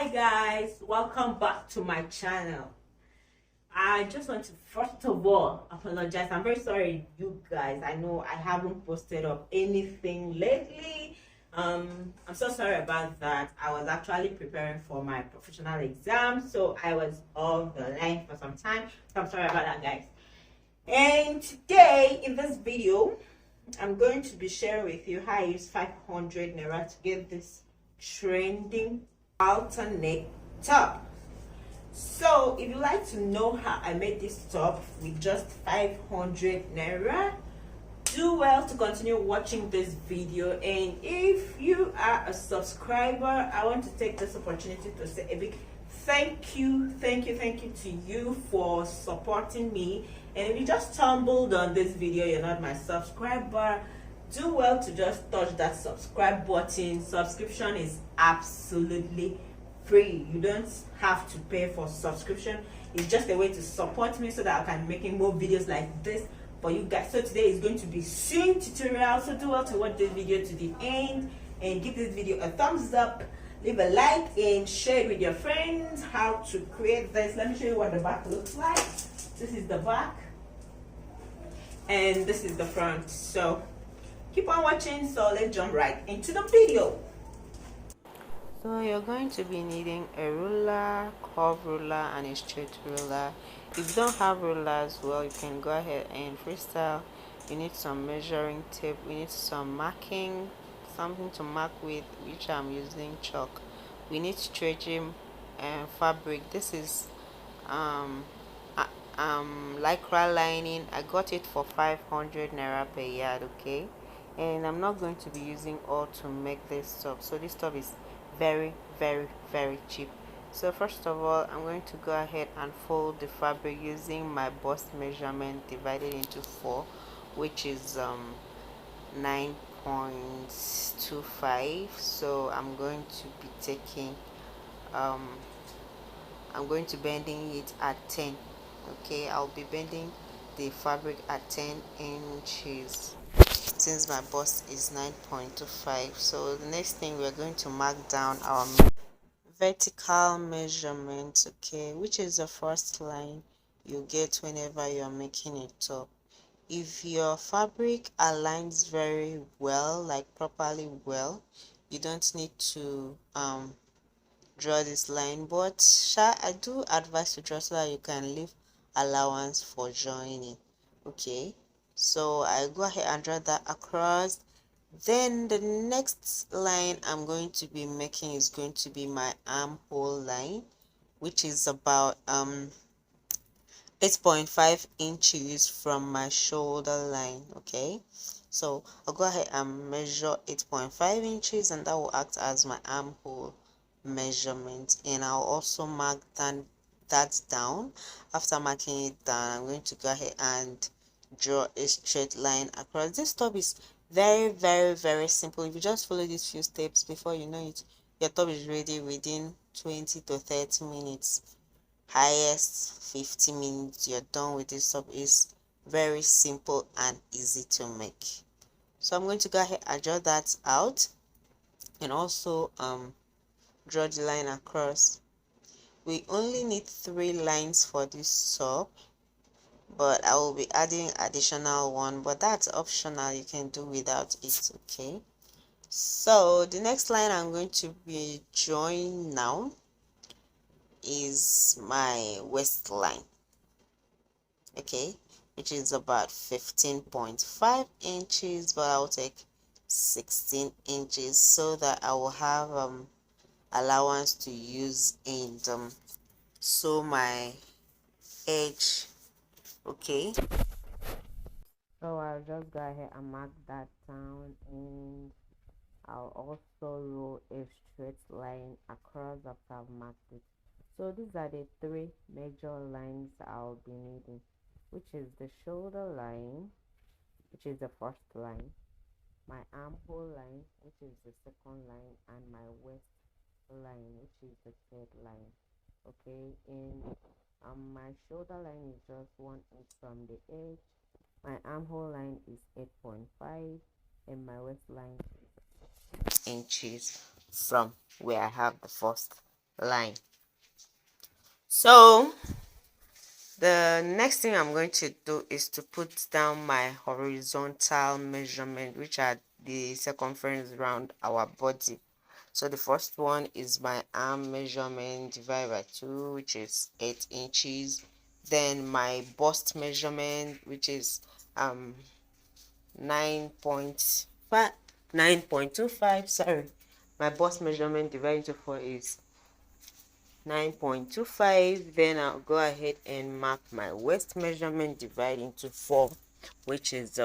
Hi guys, welcome back to my channel. I just want to first of all apologize. I'm very sorry, you guys. I know I haven't posted up anything lately. I'm so sorry about that. I was actually preparing for my professional exam, so I was off the line for some time. So I'm sorry about that, guys. And today in this video, I'm going to be sharing with you how I use 500 Naira to get this trending Halter neck top. So if you like to know how I made this top with just 500 Naira, do well to continue watching this video. And if you are a subscriber, I want to take this opportunity to say a big thank you to you for supporting me. And if you just stumbled on this video, you're not my subscriber, do well to just touch that subscribe button. Subscription is absolutely free. You don't have to pay for subscription. It's just a way to support me so that I can be making more videos like this for you guys. So today is going to be sewing tutorial, so do well to watch this video to the end and give this video a thumbs up, leave a like and share it with your friends how to create this. Let me show you what the back looks like. This is the back and this is the front. So keep on watching. So let's jump right into the video. So you're going to be needing a ruler, curve ruler and a straight ruler. If you don't have rulers, well, you can go ahead and freestyle. You need some measuring tape, we need some marking, something to mark with, which I'm using chalk. We need stretching and fabric. This is lycra lining. I got it for 500 Naira per yard, okay? And I'm not going to be using all to make this top. So this top is very cheap. So first of all, I'm going to go ahead and fold the fabric using my bust measurement divided into 4, which is 9.25. So I'm going to be taking I'm going to bending it at 10. Okay, I'll be bending the fabric at 10 inches since my bust is 9.25. So the next thing, we're going to mark down our vertical measurement, okay, which is the first line you get whenever you're making a top. If your fabric aligns very well, like properly well, you don't need to draw this line, but I do advise to draw so that you can leave allowance for joining. Okay, so I go ahead and draw that across. Then the next line I'm going to be making is going to be my armhole line, which is about 8.5 inches from my shoulder line. Okay, so I'll go ahead and measure 8.5 inches, and that will act as my armhole measurement. And I'll also mark that down. After marking it down, I'm going to go ahead and draw a straight line across. This top is very simple. If you just follow these few steps, before you know it, your top is ready within 20 to 30 minutes, highest 50 minutes. You're done with this top. Is very simple and easy to make. So I'm going to go ahead and draw that out, and also draw the line across. We only need 3 lines for this top, but I will be adding additional one, but that's optional. You can do without it. Okay, so the next line I'm going to be drawing now is my waistline, okay, which is about 15.5 inches, but I'll take 16 inches so that I will have allowance to use and sew my edge. Okay, so I'll just go ahead and mark that down, and I'll also roll a straight line across after I've marked it. So these are the 3 major lines I'll be needing, which is the shoulder line, which is the first line, my armhole line, which is the second line, and my waist line, which is the third line. Okay, and my shoulder line is just 1 inch from the edge, my armhole line is 8.5, and my waistline is inches from where I have the first line. So the next thing I'm going to do is to put down my horizontal measurement, which are the circumference around our body. So the first one is my arm measurement divided by 2, which is 8 inches. Then my bust measurement, which is 9.5 9.25. Sorry, my bust measurement divided into 4 is 9.25. Then I'll go ahead and mark my waist measurement divided into 4, which is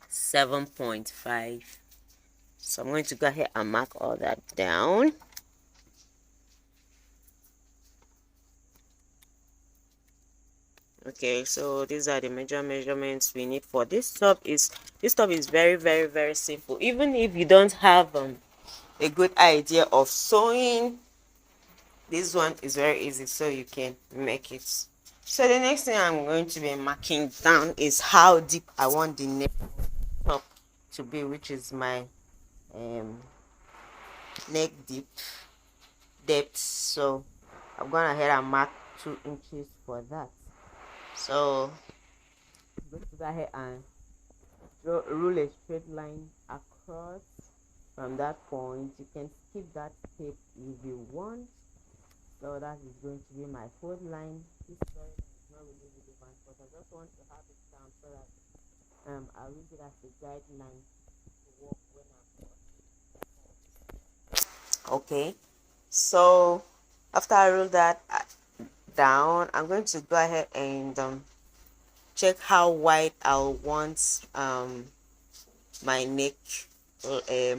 7.5. So I'm going to go ahead and mark all that down. Okay, so these are the major measurements we need for this top. This top is very, very, very simple. Even if you don't have a good idea of sewing, this one is very easy, so you can make it. So the next thing I'm going to be marking down is how deep I want the neck top to be, which is my neck depth. So I've gone ahead and marked 2 inches for that. So I'm going to go ahead and rule a straight line across from that point. You can skip that step if you want. So that is going to be my fold line. This line is not really relevant, but I just want to have it down so that I'll use it as a guideline to work when I'm okay. So after I roll that down, I'm going to go ahead and check how wide I'll want my neck,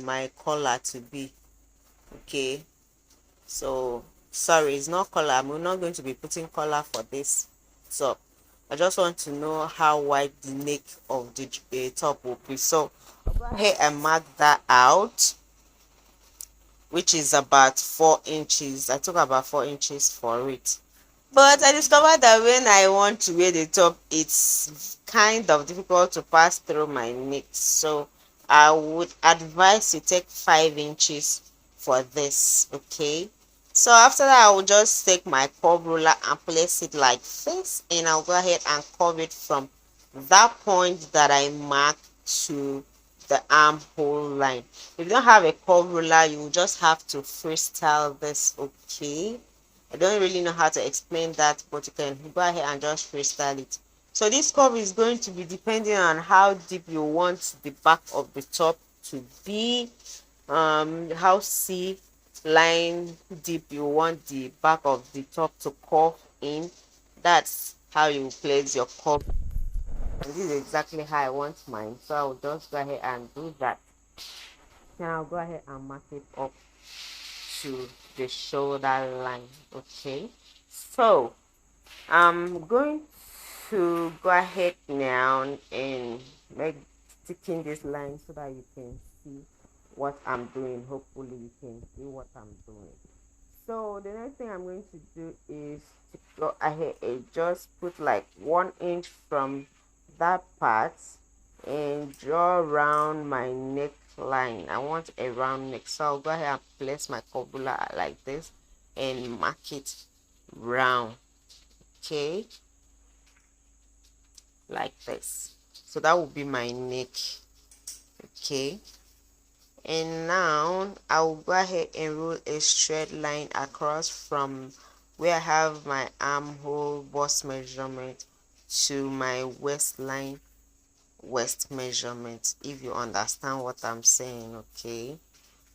my collar to be. Okay, so sorry, it's not collar. I'm not going to be putting collar for this top. I just want to know how wide the neck of the top will be. So I'll go ahead and mark that out, which is about 4 inches. I took about 4 inches for it. But I discovered that when I want to wear the top, it's kind of difficult to pass through my neck. So I would advise you take 5 inches for this, okay? So after that, I will just take my curve ruler and place it like this, and I'll go ahead and curve it from that point that I marked to the armhole line. If you don't have a curve ruler, you will just have to freestyle this, okay? I don't really know how to explain that, but you can go ahead and just freestyle it. So this curve is going to be depending on how deep you want the back of the top to be, how C line deep you want the back of the top to curve in. That's how you place your curve. And this is exactly how I want mine. So I'll just go ahead and do that. Now I'll go ahead and mark it up to the shoulder line. Okay, so I'm going to go ahead now and make sticking this line so that you can see what I'm doing. Hopefully you can see what I'm doing. So the next thing I'm going to do is to go ahead and just put like 1 inch from that part and draw around my neckline. I want a round neck, so I'll go ahead and place my cobula like this and mark it round. Okay, like this. So that will be my neck. Okay, and now I will go ahead and rule a straight line across from where I have my armhole bust measurement to my waistline waist measurement, if you understand what I'm saying. Okay,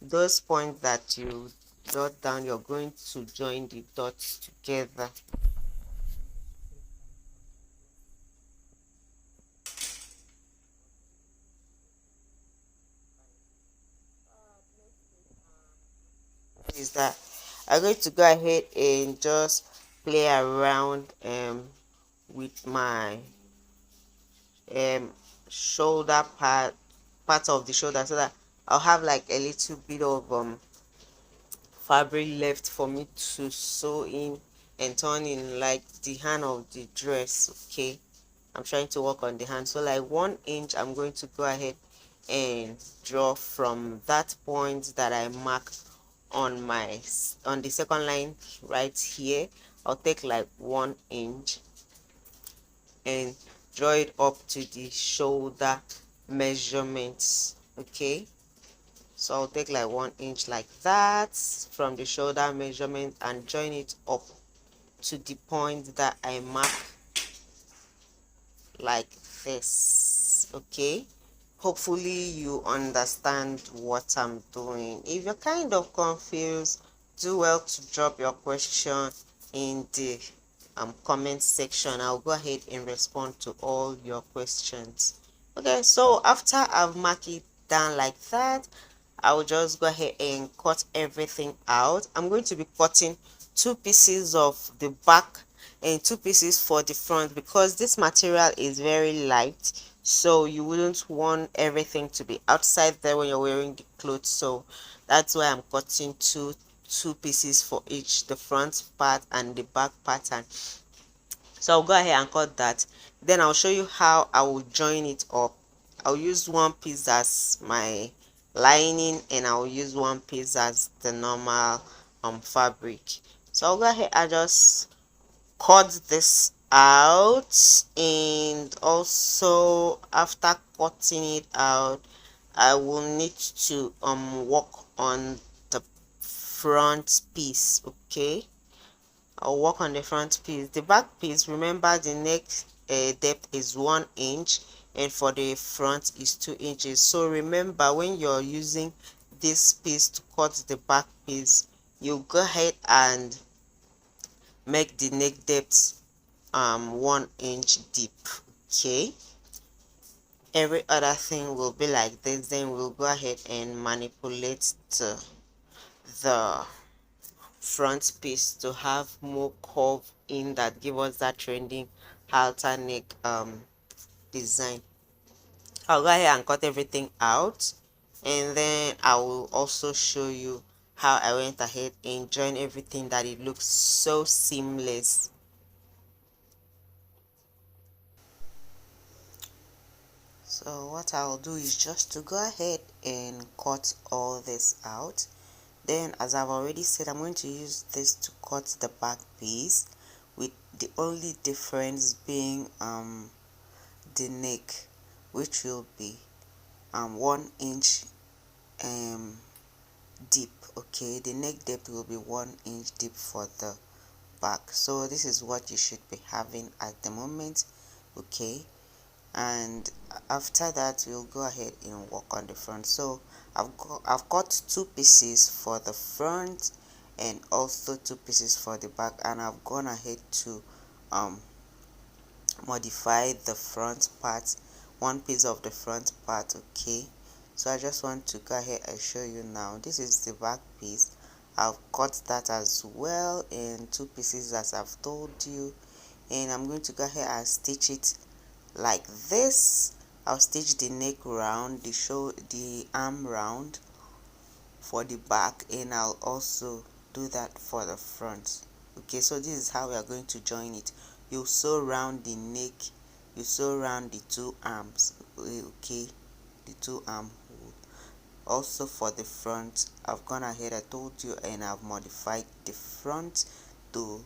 those points that you jot down, you're going to join the dots together. Is that I'm going to go ahead and just play around with my shoulder part of the shoulder, so that I'll have like a little bit of fabric left for me to sew in and turn in like the hand of the dress. Okay, I'm trying to work on the hand, so like 1 inch I'm going to go ahead and draw from that point that I marked on the second line right here, I'll take like 1 inch and draw it up to the shoulder measurements. Okay, so I'll take like 1 inch like that from the shoulder measurement and join it up to the point that I mark like this. Okay, hopefully you understand what I'm doing. If you're kind of confused, do well to drop your question in the comment section. I'll go ahead and respond to all your questions. Okay, so after I've marked it down like that, I'll just go ahead and cut everything out. I'm going to be cutting 2 pieces of the back and 2 pieces for the front because this material is very light, so you wouldn't want everything to be outside there when you're wearing the clothes. So that's why I'm cutting two pieces for each, the front part and the back pattern. So I'll go ahead and cut that. Then I'll show you how I will join it up. I'll use one piece as my lining and I'll use one piece as the normal fabric. So I'll go ahead and just cut this out, and also after cutting it out, I will need to work on the front piece. Okay, I'll work on the front piece. The back piece, remember the neck depth is 1 inch and for the front is 2 inches. So remember, when you're using this piece to cut the back piece, you go ahead and make the neck depth 1 inch deep. Okay, every other thing will be like this. Then we'll go ahead and manipulate the front piece to have more curve in that give us that trending halter neck design. I'll go ahead and cut everything out, and then I will also show you how I went ahead and join everything that it looks so seamless. So what I'll do is just to go ahead and cut all this out. Then, as I've already said, I'm going to use this to cut the back piece, with the only difference being the neck, which will be 1 inch deep. Okay, the neck depth will be 1 inch deep for the back. So this is what you should be having at the moment. Okay, and after that we'll go ahead and work on the front. So I've got 2 pieces for the front and also 2 pieces for the back, and I've gone ahead to modify the front part, one piece of the front part. Okay, so I just want to go ahead and show you now. This is the back piece. I've cut that as well in 2 pieces as I've told you, and I'm going to go ahead and stitch it like this. I'll stitch the neck round, the arm round for the back, and I'll also do that for the front. Okay, so this is how we are going to join it. You sew round the neck, you sew round the 2 arms. Okay, the 2 arm hole. Also for the front, I've gone ahead, I told you, and I've modified the front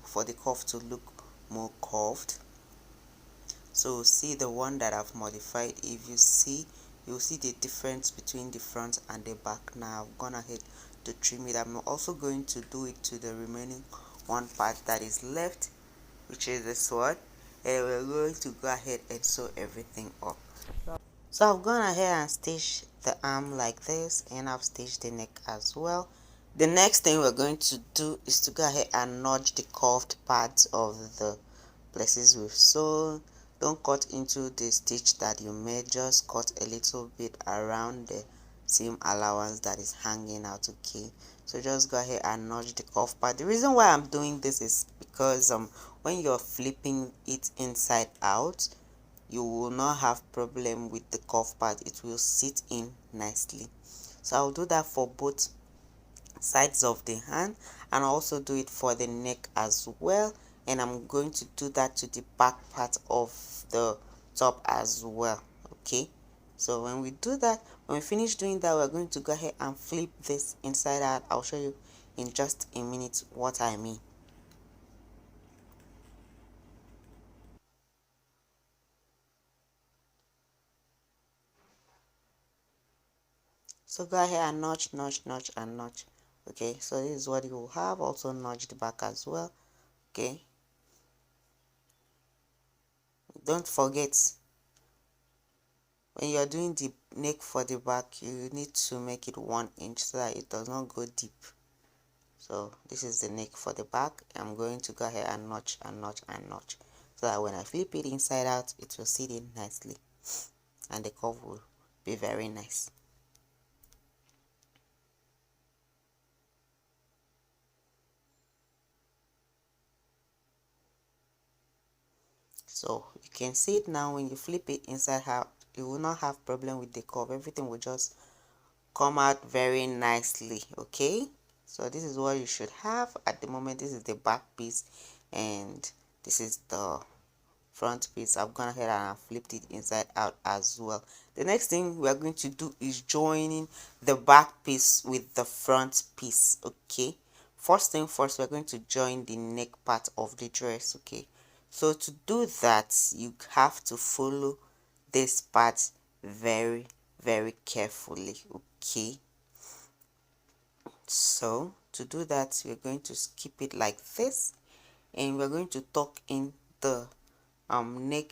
for the cuff to look more curved. So see the one that I've modified. If you see, you'll see the difference between the front and the back. Now I've gone ahead to trim it. I'm also going to do it to the remaining one part that is left, which is this one, and we're going to go ahead and sew everything up. So I've gone ahead and stitched the arm like this, and I've stitched the neck as well. The next thing we're going to do is to go ahead and notch the curved parts of the places we've sewn. Don't cut into the stitch that you made, just cut a little bit around the seam allowance that is hanging out. Okay, so just go ahead and notch the curved part. The reason why I'm doing this is because when you're flipping it inside out, you will not have problem with the curved part. It will sit in nicely. So I'll do that for both sides of the hand, and I'll also do it for the neck as well, and I'm going to do that to the back part of the top as well. Okay, so when we do that, when we finish doing that, we're going to go ahead and flip this inside out. I'll show you in just a minute what I mean. So go ahead and notch, notch, notch, and notch. Okay, so this is what you will have. Also notch the back as well. Okay, don't forget, when you're doing the neck for the back, you need to make it 1 inch so that it does not go deep. So this is the neck for the back. I'm going to go ahead and notch and notch and notch so that when I flip it inside out, it will sit in nicely and the curve will be very nice. So you can see it now. When you flip it inside out, you will not have problem with the curve. Everything will just come out very nicely. Okay, so this is what you should have at the moment. This is the back piece and this is the front piece. I've gone ahead and I've flipped it inside out as well. The next thing we are going to do is joining the back piece with the front piece. Okay, first thing first, we're going to join the neck part of the dress. Okay, so to do that, you have to follow this part very carefully. Okay, so to do that, we're going to skip it like this and we're going to tuck in the neck,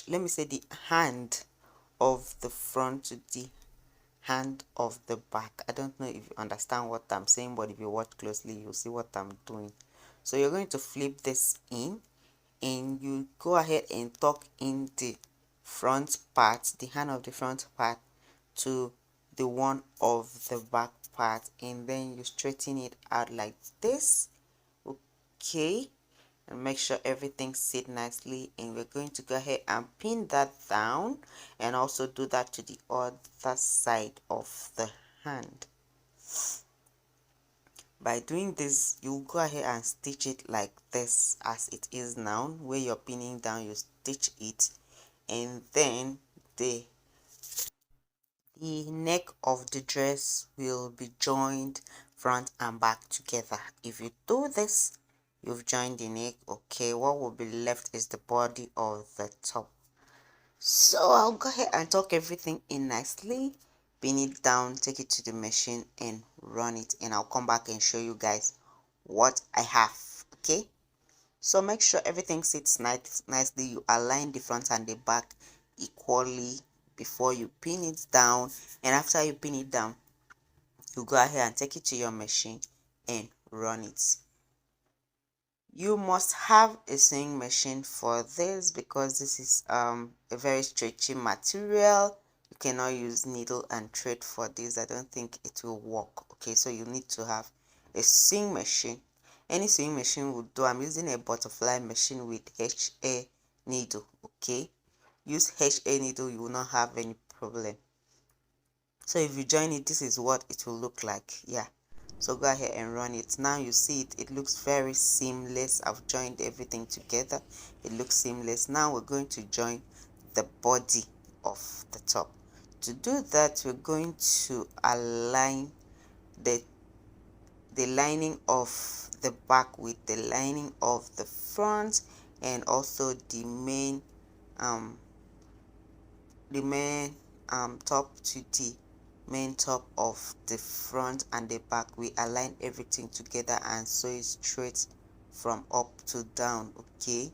let me say the hand of the front to the hand of the back. I don't know if you understand what I'm saying, but if you watch closely, you'll see what I'm doing. So you're going to flip this in and you go ahead and tuck in the front part, the hand of the front part to the one of the back part, and then you straighten it out like this. Okay, and make sure everything sit nicely, and we're going to go ahead and pin that down and also do that to the other side of the hand. By doing this, you go ahead and stitch it like this as it is now. Where you're pinning down, you stitch it, and then the neck of the dress will be joined front and back together. If you do this, you've joined the neck. Okay, what will be left is the body of the top. So I'll go ahead and tuck everything in nicely, pin it down, take it to the machine and run it, and I'll come back and show you guys what I have. Okay, so make sure everything sits nicely. You align the front and the back equally before you pin it down, and after you pin it down, you go ahead and take it to your machine and run it. You must have a sewing machine for this because this is a very stretchy material. You cannot use needle and thread for this. I don't think it will work. Okay, so you need to have a sewing machine. Any sewing machine will do. I'm using a butterfly machine with HA needle. Okay, use HA needle, you will not have any problem. So if you join it, this is what it will look like. Yeah, so go ahead and run it. Now you see it looks very seamless. I've joined everything together. It looks seamless. Now we're going to join the body of the top. To do that, we're going to align the lining of the back with the lining of the front, and also the main um top to the main top of the front and the back. We align everything together and sew it straight from up to down. Okay,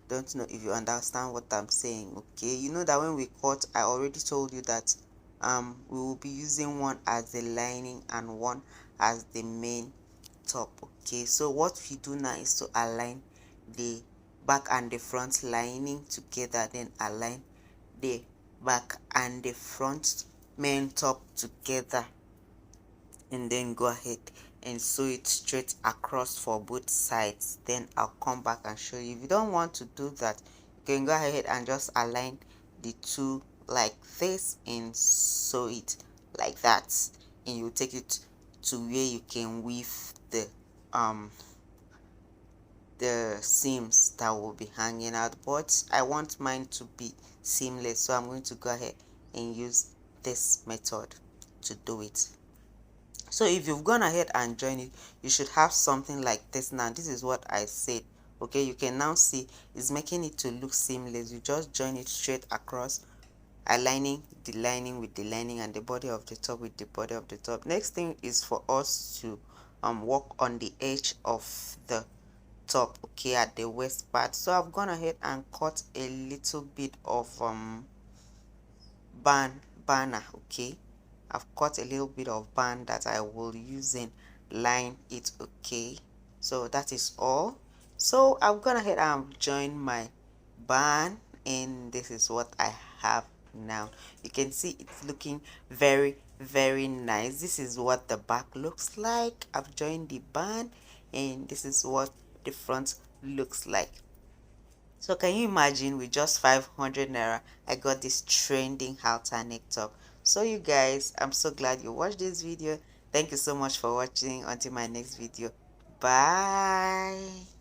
don't know if you understand what I'm saying. Okay, you know that when we cut, I already told you that we will be using one as the lining and one as the main top. Okay, so what we do now is to align the back and the front lining together, then align the back and the front main top together, and then go ahead and sew it straight across for both sides. Then I'll come back and show you. If you don't want to do that, you can go ahead and just align the two like this and sew it like that, and you take it to where you can weave the seams that will be hanging out, but I want mine to be seamless, so I'm going to go ahead and use this method to do it. So if you've gone ahead and joined it, you should have something like this. Now this is what I said. Okay, you can now see it's making it to look seamless. You just join it straight across, aligning the lining with the lining and the body of the top with the body of the top. Next thing is for us to work on the edge of the top, okay, at the waist part. So I've gone ahead and cut a little bit of banner, okay. I've cut a little bit of band that I will use in line it, okay. So that is all. So I've gone ahead and joined my band, and this is what I have now. You can see it's looking very nice. This is what the back looks like. I've joined the band, and this is what the front looks like. So can you imagine, with just 500 naira I got this trending halter neck top. So you guys, I'm so glad you watched this video. Thank you so much for watching. Until my next video, bye.